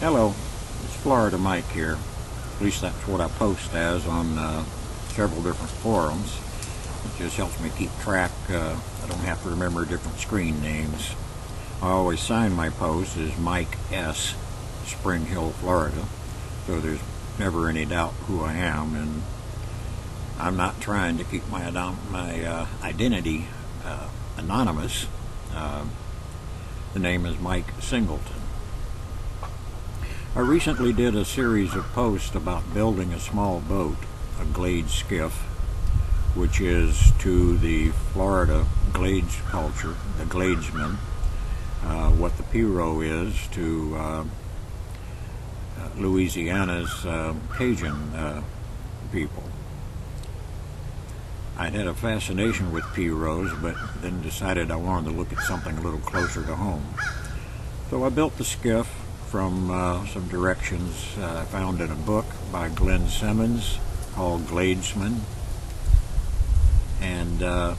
Hello, it's Florida Mike here. At least that's what I post as on several different forums. It just helps me keep track. I don't have to remember different screen names. I always sign my posts as Mike S., Spring Hill, Florida, so there's never any doubt who I am, and I'm not trying to keep my identity anonymous. The name is Mike Singleton. I recently did a series of posts about building a small boat, a Glades skiff, which is to the Florida Glades culture, the Gladesmen, what the Pirogue is to Louisiana's Cajun people. I'd had a fascination with Pirogues, but then decided I wanted to look at something a little closer to home. So I built the skiff from some directions I found in a book by Glenn Simmons called Gladesmen, and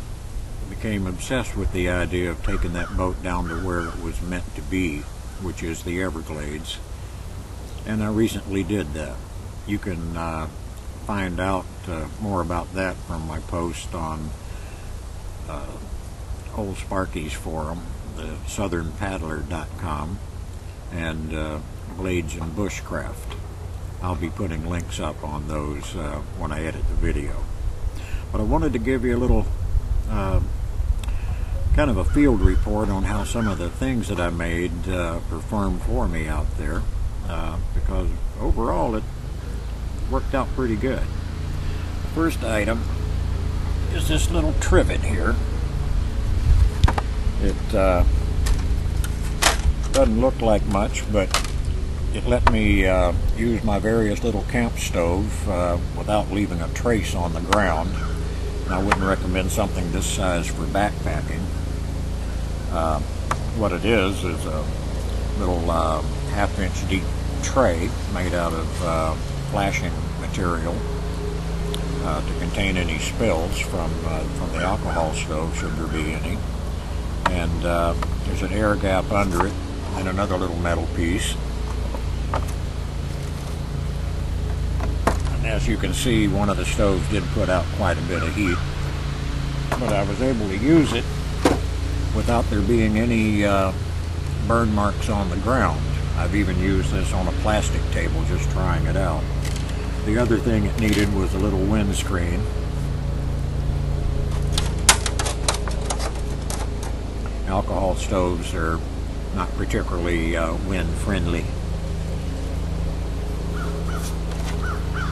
became obsessed with the idea of taking that boat down to where it was meant to be, which is the Everglades, and I recently did that. You can find out more about that from my post on Old Sparky's forum, the southernpaddler.com, and Blades and Bushcraft. I'll be putting links up on those when I edit the video. But I wanted to give you a little kind of a field report on how some of the things that I made performed for me out there, because overall it worked out pretty good. The first item is this little trivet here. It doesn't look like much, but it let me use my various little camp stove without leaving a trace on the ground. And I wouldn't recommend something this size for backpacking. What it is a little half-inch deep tray made out of flashing material to contain any spills from the alcohol stove, should there be any. And there's an air gap under it, and another little metal piece. And as you can see, one of the stoves did put out quite a bit of heat, but I was able to use it without there being any burn marks on the ground. I've even used this on a plastic table just trying it out. The other thing it needed was a little windscreen. Alcohol stoves are not particularly wind friendly.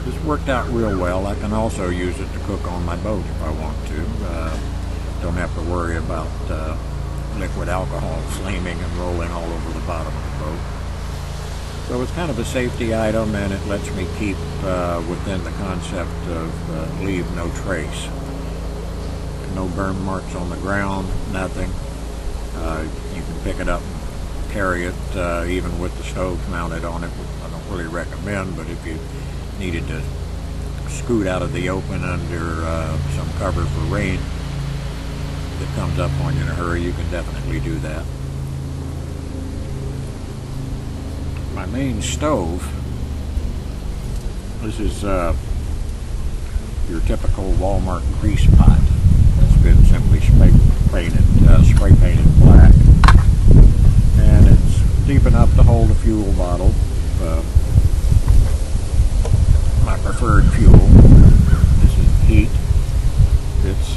This worked out real well. I can also use it to cook on my boat if I want to. Don't have to worry about liquid alcohol flaming and rolling all over the bottom of the boat. So it's kind of a safety item, and it lets me keep within the concept of leave no trace. No burn marks on the ground, nothing. You can pick it up and carry it even with the stove mounted on it. I don't really recommend, but if you needed to scoot out of the open under some cover for rain that comes up on you in a hurry, you can definitely do that. My main stove, this is your typical Walmart grease pot. It's been simply spray painted black, and it's deep enough to hold a fuel bottle. My preferred fuel. This is heat. It's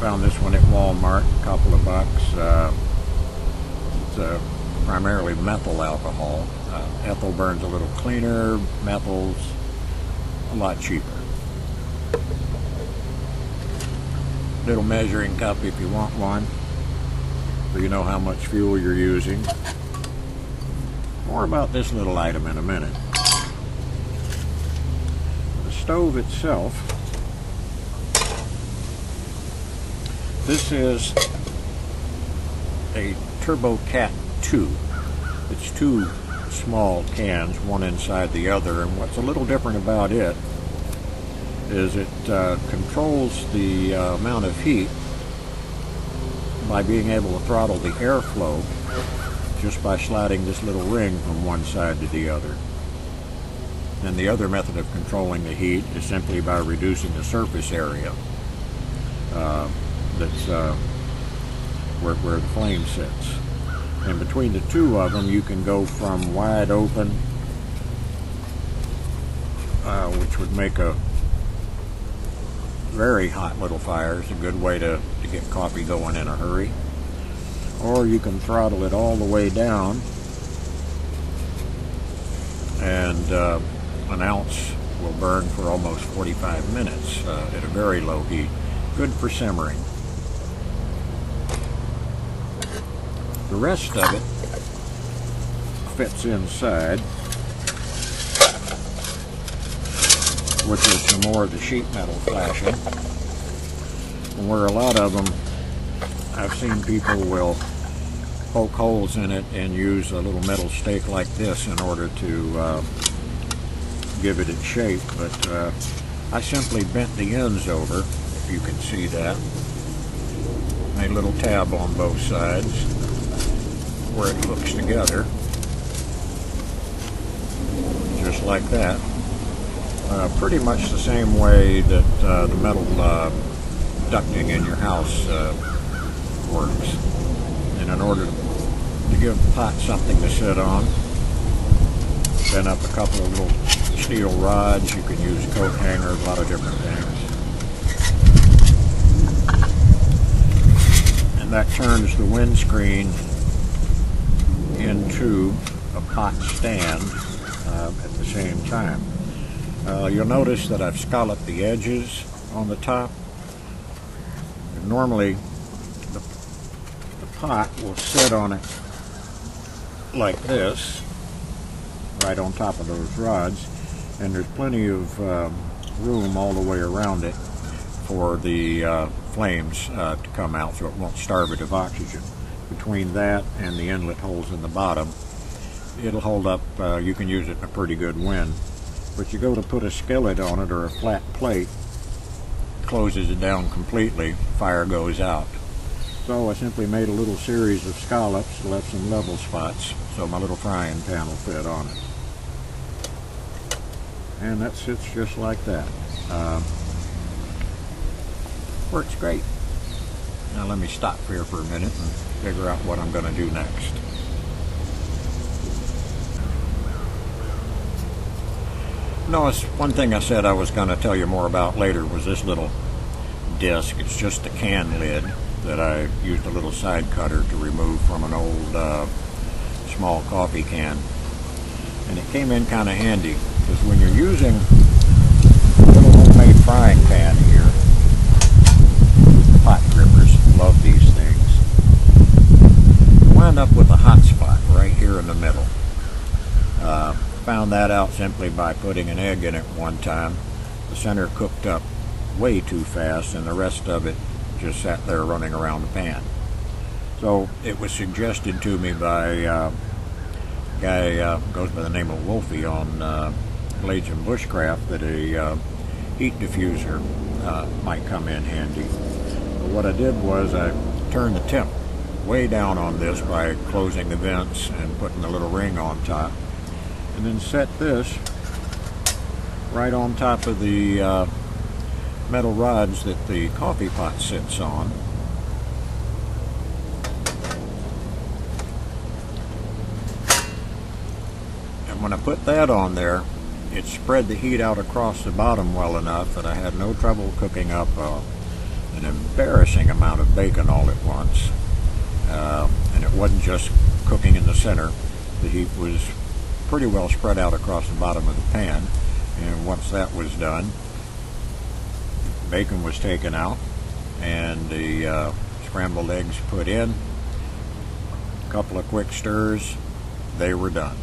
found this one at Walmart, a couple of bucks. It's primarily methyl alcohol. Ethyl burns a little cleaner. Methyl's a lot cheaper. Little measuring cup if you want one, so you know how much fuel you're using. More about this little item in a minute. The stove itself, this is a Turbo Cat 2. It's two small cans, one inside the other, and what's a little different about it is it controls the amount of heat by being able to throttle the airflow just by sliding this little ring from one side to the other. And the other method of controlling the heat is simply by reducing the surface area that's where the flame sits. And between the two of them, you can go from wide open, which would make a very hot little fire. It's a good way to get coffee going in a hurry. Or you can throttle it all the way down, and an ounce will burn for almost 45 minutes at a very low heat. Good for simmering. The rest of it fits inside, which is some more of the sheet metal flashing, and where a lot of them, I've seen people will poke holes in it and use a little metal stake like this in order to give it its shape, but I simply bent the ends over, if you can see that. Made a little tab on both sides where it hooks together, just like that. Pretty much the same way that the metal ducting in your house works. And in order to give the pot something to sit on, bent up a couple of little steel rods. You can use coat hangers, a lot of different things. And that turns the windscreen into a pot stand at the same time. You'll notice that I've scalloped the edges on the top. And normally the pot will sit on it like this, right on top of those rods, and there's plenty of room all the way around it for the flames to come out, so it won't starve it of oxygen. Between that and the inlet holes in the bottom, it'll hold up. You can use it in a pretty good wind. But you go to put a skillet on it or a flat plate, closes it down completely, fire goes out. So I simply made a little series of scallops, left some level spots, so my little frying pan will fit on it. And that sits just like that. Works great. Now let me stop here for a minute and figure out what I'm going to do next. Notice one thing I said I was going to tell you more about later was this little disc. It's just a can lid that I used a little side cutter to remove from an old small coffee can. And it came in kind of handy, because when you're using a little homemade frying pan here, pot grippers love these things, you wind up with a hot spot right here in the middle. Found that out simply by putting an egg in it one time. The center cooked up way too fast, and the rest of it just sat there running around the pan. So it was suggested to me by a guy goes by the name of Wolfie on Glades and Bushcraft that a heat diffuser might come in handy. But what I did was I turned the temp way down on this by closing the vents and putting a little ring on top, and then set this right on top of the metal rods that the coffee pot sits on. And when I put that on there, it spread the heat out across the bottom well enough that I had no trouble cooking up an embarrassing amount of bacon all at once. And it wasn't just cooking in the center. The heat was pretty well spread out across the bottom of the pan, and once that was done, bacon was taken out and the scrambled eggs put in, a couple of quick stirs, they were done.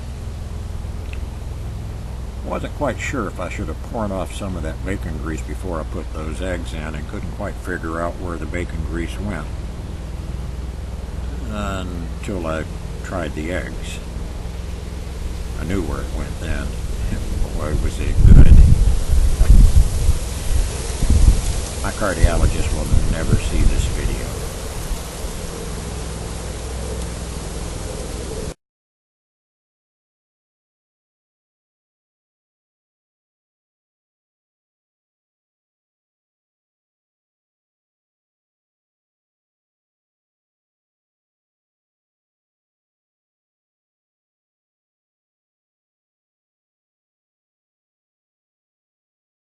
I wasn't quite sure if I should have poured off some of that bacon grease before I put those eggs in, and couldn't quite figure out where the bacon grease went until I tried the eggs. I knew where it went then. Boy, was it good. My cardiologist will never see this